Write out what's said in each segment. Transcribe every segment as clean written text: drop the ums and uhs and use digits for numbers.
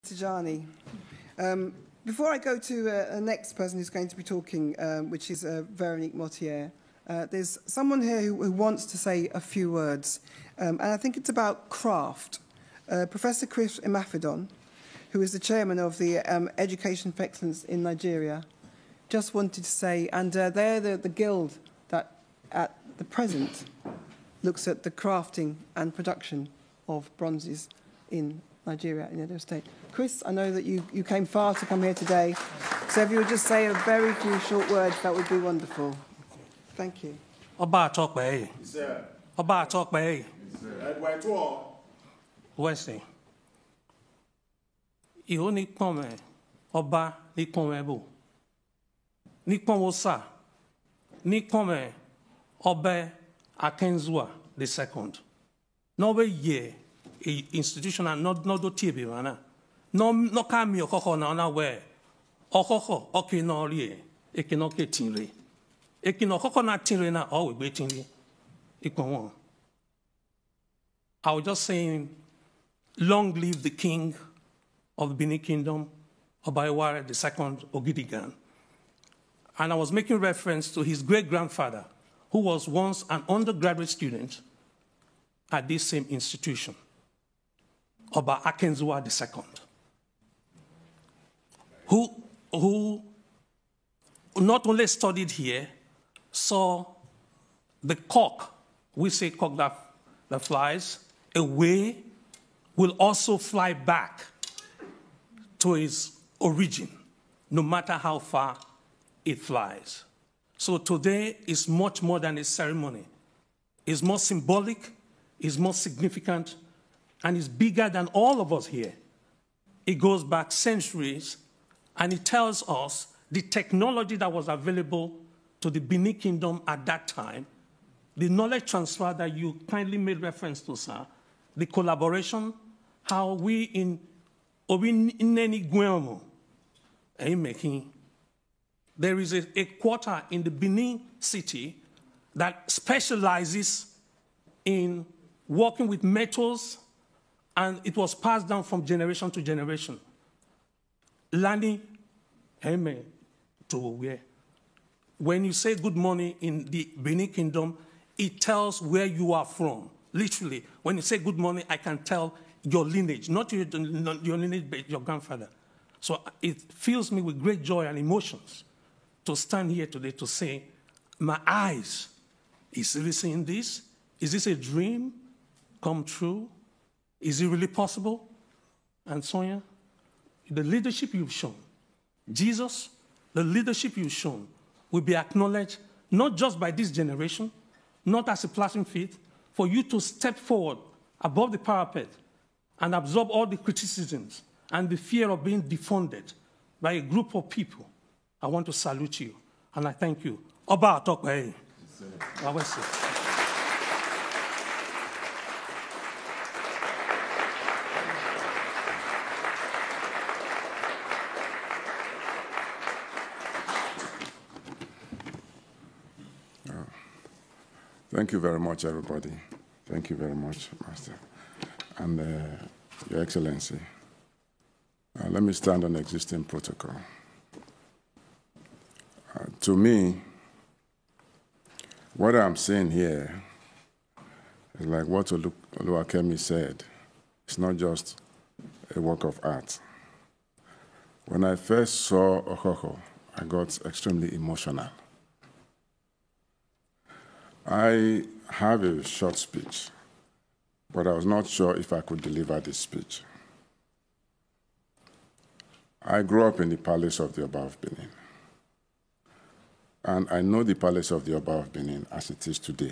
Tijani. Before I go to the next person who's going to be talking, which is Veronique Mortier, there's someone here who wants to say a few words, and I think it's about craft. Professor Chris Imafidon, who is the chairman of the Education for Excellence in Nigeria, just wanted to say, and they're the guild that at the present looks at the crafting and production of bronzes in Nigeria, in Edo State. Chris, I know that you came far to come here today, so if you would just say a very few short words, that would be wonderful. Thank you. Oba talk by. Oba talk by. Westing. You only come, Oba, ni come bo. Ni come wosa. Ni come, Oba Akenzua the second. No way ye. Institutional not do TB mana no come Okhokhor na where Okhokhor okay no rie e ke no ke tinre e ke no Okhokhor na tinre na o we gbe tinre ikon. I was just saying, long live the king of the Benin Kingdom, Oba Eware II Ogidigan. And I was making reference to his great-grandfather, who was once an undergraduate student at this same institution, Oba Akenzua II, who not only studied here, saw the cock, we say cock that flies away, will also fly back to its origin, no matter how far it flies. So today is much more than a ceremony. It's more symbolic, it's more significant, and it's bigger than all of us here. It goes back centuries, and it tells us the technology that was available to the Benin Kingdom at that time, the knowledge transfer that you kindly made reference to, sir, the collaboration, how we in Obineni Guelmo, there is a quarter in the Benin city that specializes in working with metals, and it was passed down from generation to generation. Learning, to where? When you say good morning in the Benin Kingdom, it tells where you are from. Literally, when you say good morning, I can tell your lineage, not your lineage, but your grandfather. So it fills me with great joy and emotions to stand here today to say, my eyes, is really seeing this? Is this a dream come true? Is it really possible? And Sonia, the leadership you've shown, Jesus, the leadership you've shown will be acknowledged not just by this generation, not as a platform fit, for you to step forward above the parapet and absorb all the criticisms and the fear of being defunded by a group of people. I want to salute you, and I thank you. Oba Atokwe. Thank you very much, everybody. Thank you very much, Master. And Your Excellency, let me stand on existing protocol. To me, what I'm saying here is like what Oluwakemi said. It's not just a work of art. When I first saw Okhokhor, I got extremely emotional. I have a short speech, but I was not sure if I could deliver this speech. I grew up in the palace of the Oba of Benin, and I know the palace of the Oba of Benin as it is today.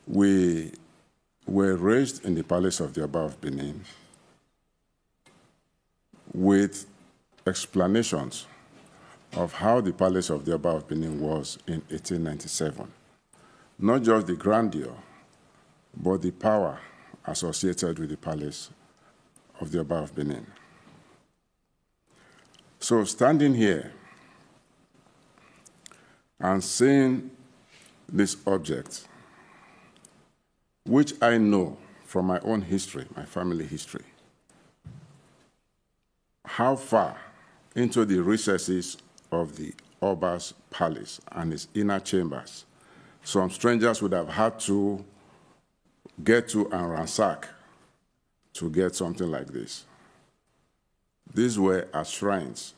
We were raised in the palace of the Oba of Benin with explanations of how the palace of the Oba of Benin was in 1897. Not just the grandeur, but the power associated with the palace of the Oba of Benin. So standing here and seeing this object, which I know from my own history, my family history, how far into the recesses of the Oba's palace and his inner chambers some strangers would have had to get to and ransack to get something like this. These were as shrines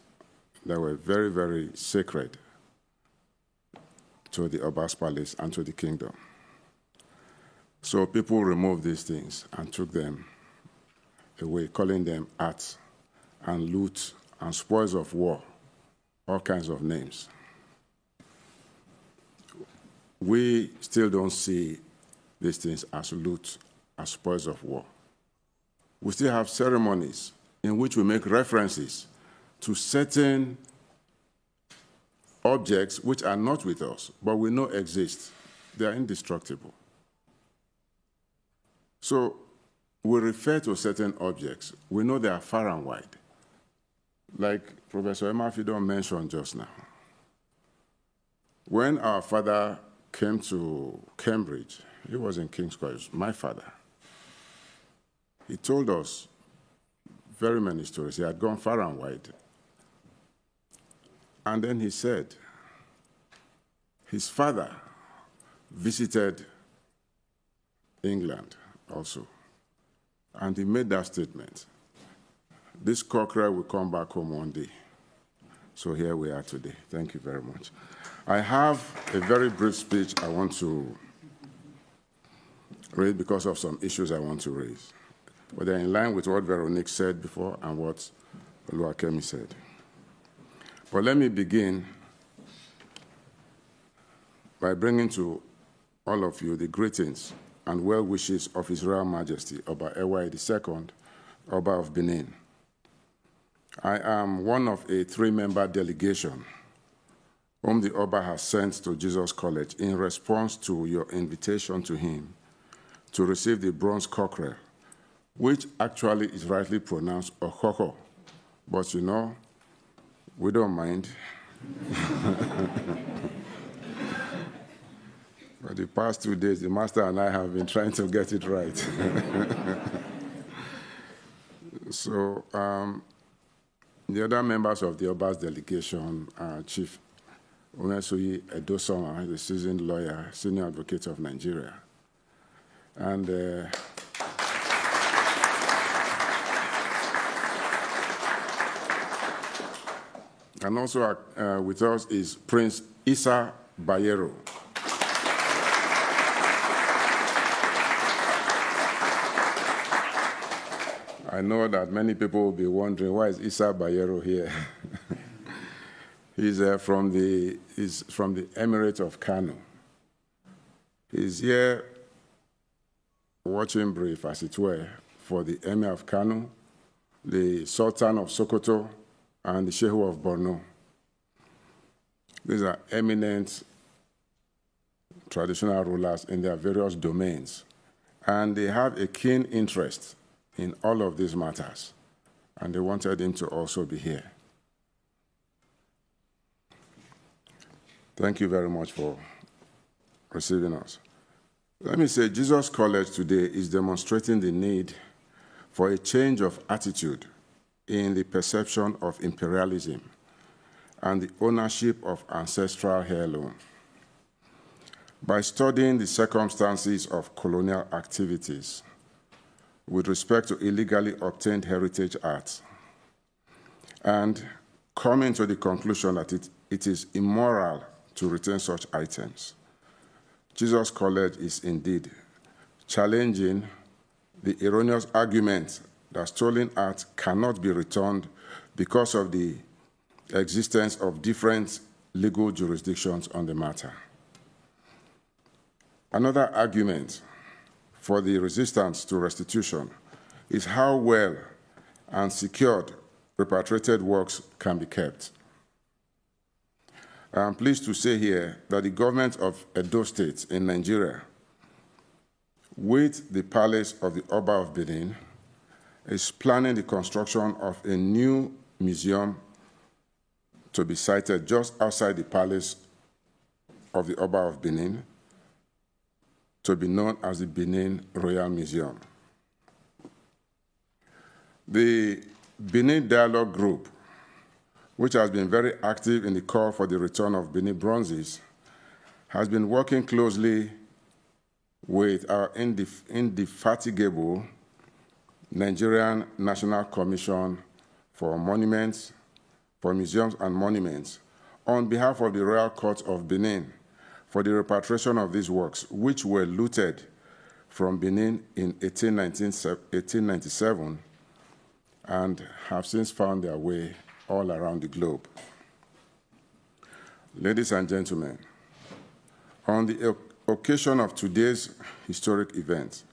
that were very, very sacred to the Oba's palace and to the kingdom. So people removed these things and took them away, calling them arts and loot and spoils of war, all kinds of names. We still don't see these things as loot, as spoils of war. We still have ceremonies in which we make references to certain objects which are not with us, but we know exist. They are indestructible. So we refer to certain objects. We know they are far and wide. Like Professor Emafidon mentioned just now. When our father came to Cambridge, he was in King's College, my father. He told us very many stories. He had gone far and wide. And then he said his father visited England also. And he made that statement. This cockerel will come back home one day. So here we are today. Thank you very much. I have a very brief speech I want to read because of some issues I want to raise. But they're in line with what Veronique said before and what Oluwakemi said. But let me begin by bringing to all of you the greetings and well wishes of His Royal Majesty, Oba Ewa II, Oba of Benin. I am one of a 3-member delegation whom the Oba has sent to Jesus College in response to your invitation to him to receive the bronze cockerel, which actually is rightly pronounced Okhokhor. But you know, we don't mind. For the past 2 days, the master and I have been trying to get it right. So the other members of the Oba's delegation are Chief Omesuyi Edosoma, the seasoned lawyer, senior advocate of Nigeria. And also with us is Prince Issa Bayero. I know that many people will be wondering, why is Issa Bayero here? He's from the Emirate of Kano. He's here watching brief, as it were, for the Emir of Kano, the Sultan of Sokoto, and the Shehu of Borno. These are eminent traditional rulers in their various domains, and they have a keen interest in all of these matters, and they wanted him to also be here. Thank you very much for receiving us. Let me say, Jesus College today is demonstrating the need for a change of attitude in the perception of imperialism and the ownership of ancestral heirloom. By studying the circumstances of colonial activities with respect to illegally obtained heritage arts, and coming to the conclusion that it is immoral to retain such items, Jesus College is indeed challenging the erroneous argument that stolen art cannot be returned because of the existence of different legal jurisdictions on the matter. Another argument for the resistance to restitution is how well and secured repatriated works can be kept. I am pleased to say here that the government of Edo State in Nigeria, with the Palace of the Oba of Benin, is planning the construction of a new museum to be sited just outside the Palace of the Oba of Benin, to be known as the Benin Royal Museum. The Benin Dialogue Group, which has been very active in the call for the return of Benin bronzes, has been working closely with our indefatigable Nigerian National Commission for Monuments, for Museums and Monuments, on behalf of the Royal Court of Benin for the repatriation of these works, which were looted from Benin in 1897 and have since found their way all around the globe. Ladies and gentlemen, on the occasion of today's historic event,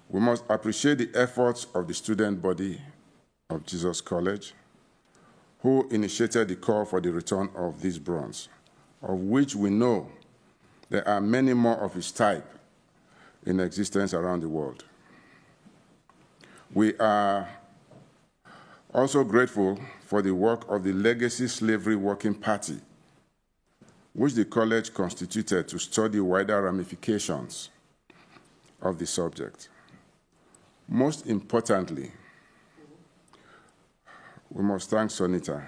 we must appreciate the efforts of the student body of Jesus College, who initiated the call for the return of this bronze, of which we know there are many more of its type in existence around the world. We are also grateful for the work of the Legacy Slavery Working Party, which the college constituted to study wider ramifications of the subject. Most importantly, we must thank Sonita,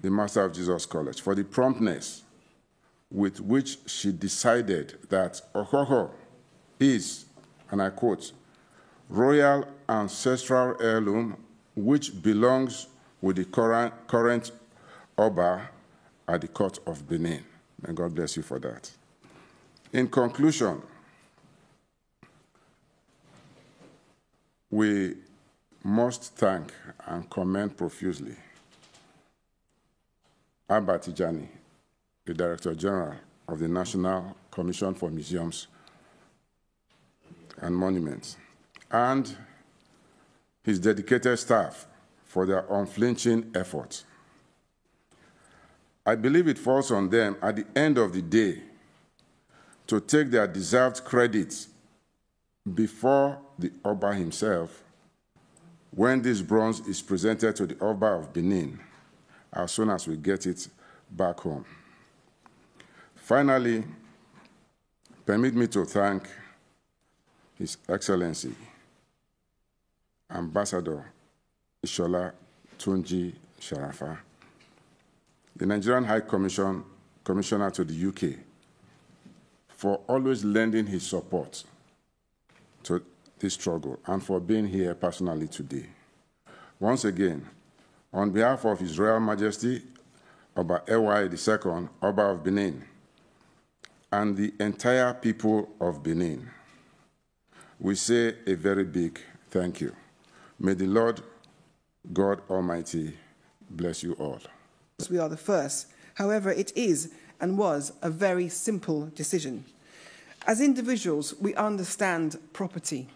the Master of Jesus College, for the promptness with which she decided that Okhokhor is, and I quote, royal ancestral heirloom which belongs with the current Oba at the court of Benin. May God bless you for that. In conclusion, we must thank and commend profusely Abba Tijani, the Director General of the National Commission for Museums and Monuments, and his dedicated staff for their unflinching efforts. I believe it falls on them at the end of the day to take their deserved credit before the Oba himself when this bronze is presented to the Oba of Benin, as soon as we get it back home. Finally, permit me to thank His Excellency, Ambassador Ishola Tunji Sharafa, the Nigerian High Commissioner to the UK, for always lending his support to this struggle and for being here personally today. Once again, on behalf of His Royal Majesty, Oba Ewa II, Oba of Benin, and the entire people of Benin, we say a very big thank you. May the Lord God Almighty bless you all. We are the first. However, it is and was a very simple decision. As individuals, we understand property.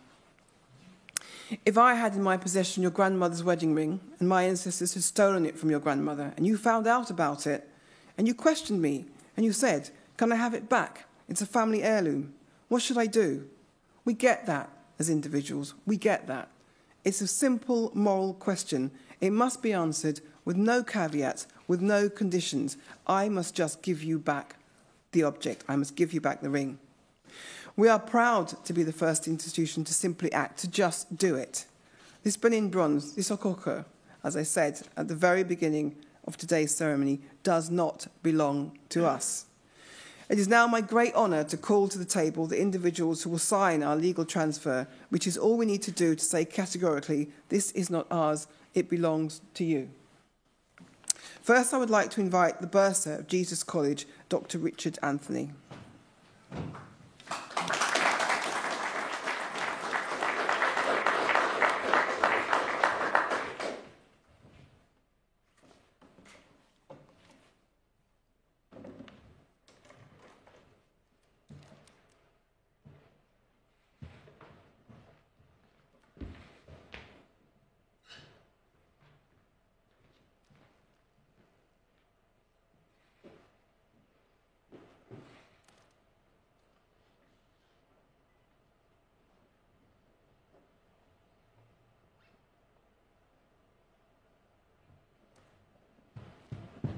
If I had in my possession your grandmother's wedding ring and my ancestors had stolen it from your grandmother and you found out about it and you questioned me and you said, "Can I have it back? It's a family heirloom. What should I do?" We get that as individuals. We get that. It's a simple moral question. It must be answered with no caveats, with no conditions. I must just give you back the object. I must give you back the ring. We are proud to be the first institution to simply act, to just do it. This Benin bronze, this Okhokhor, as I said at the very beginning of today's ceremony, does not belong to us. It is now my great honour to call to the table the individuals who will sign our legal transfer, which is all we need to do to say categorically, this is not ours, it belongs to you. First, I would like to invite the bursar of Jesus College, Dr. Richard Anthony.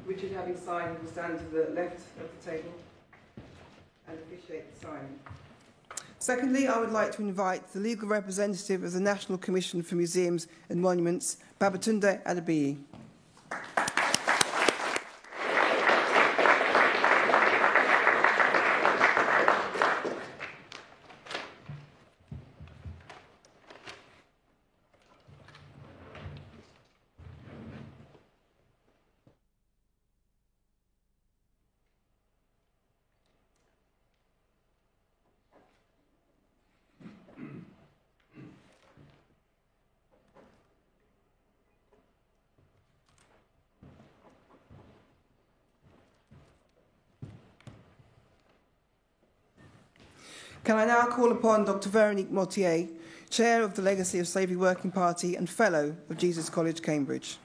Richard, having signed, will stand to the left of the table and officiate the signing. Secondly, I would like to invite the legal representative of the National Commission for Museums and Monuments, Babatunde Adebiyi. Can I now call upon Dr. Veronique Mortier, Chair of the Legacy of Slavery Working Party and Fellow of Jesus College, Cambridge.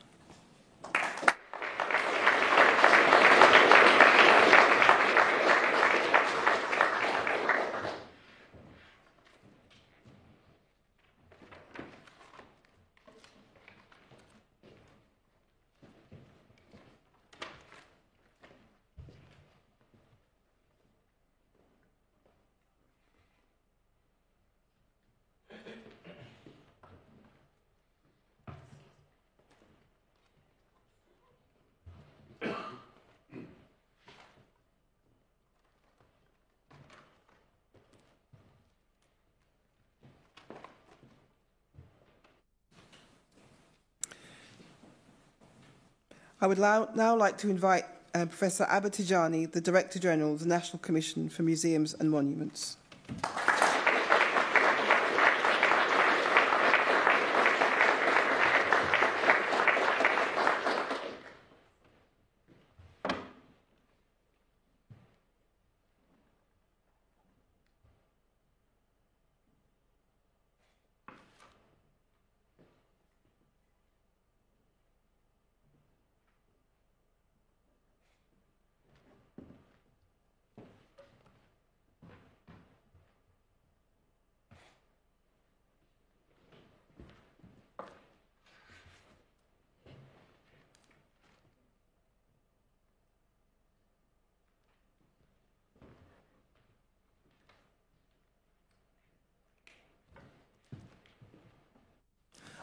I would now like to invite Professor Abba Tijani, the Director General of the National Commission for Museums and Monuments.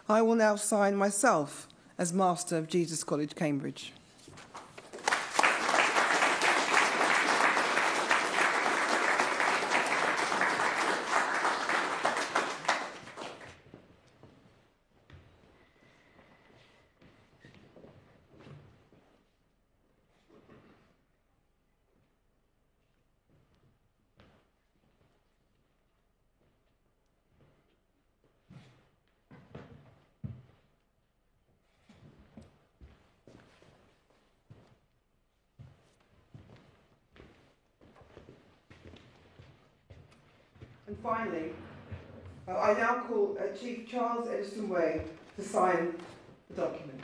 I will now sign myself as Master of Jesus College, Cambridge. And finally, I now call Chief Charles Edison Way to sign the document.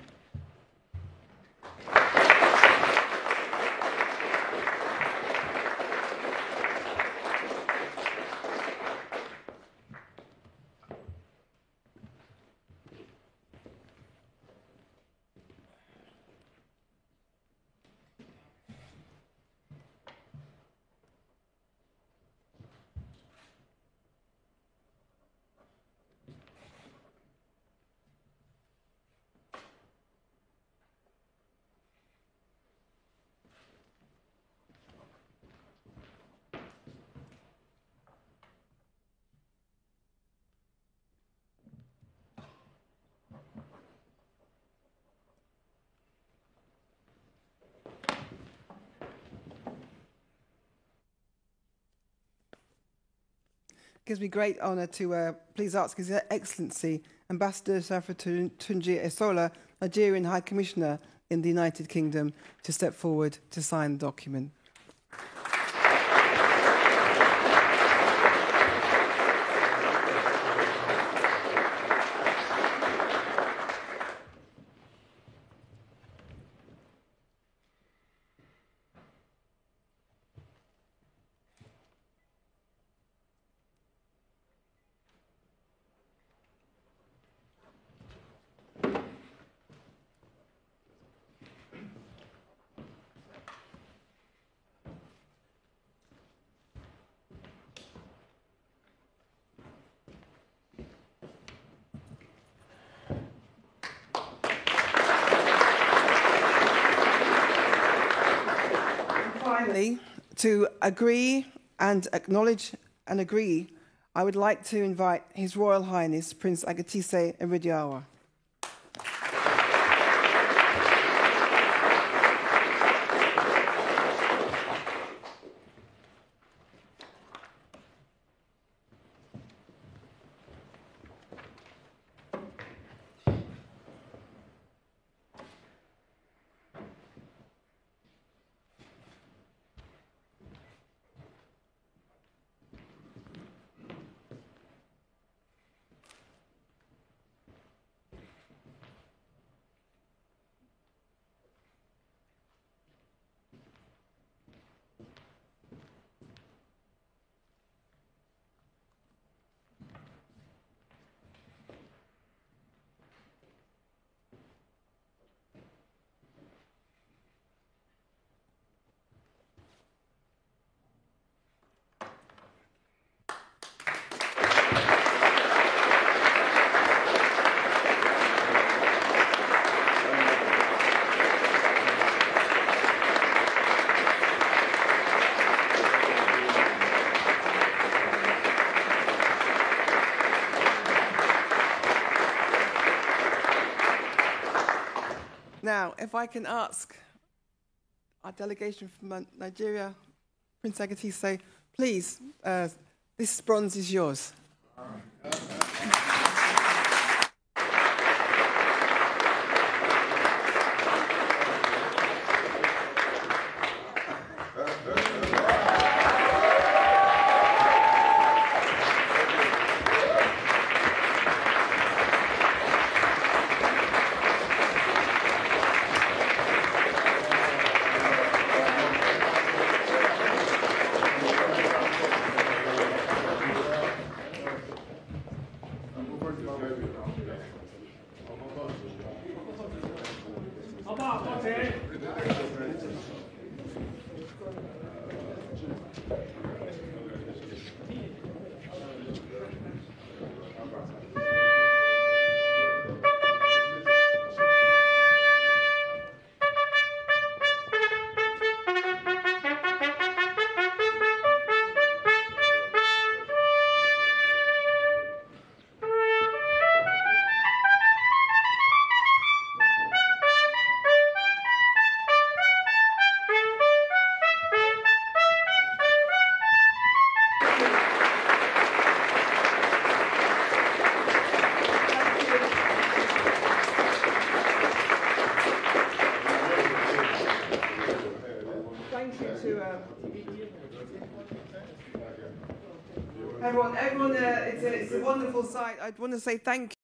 It gives me great honour to please ask His Excellency Ambassador Safra Tunji Esola, Nigerian High Commissioner in the United Kingdom, to step forward to sign the document. finally, to agree and acknowledge and agree, I would like to invite His Royal Highness Prince Agatise Iridiawa. Now, if I can ask our delegation from Nigeria, Prince Agatise, please, this bronze is yours. Everyone, it's a wonderful sight. I want to say thank you.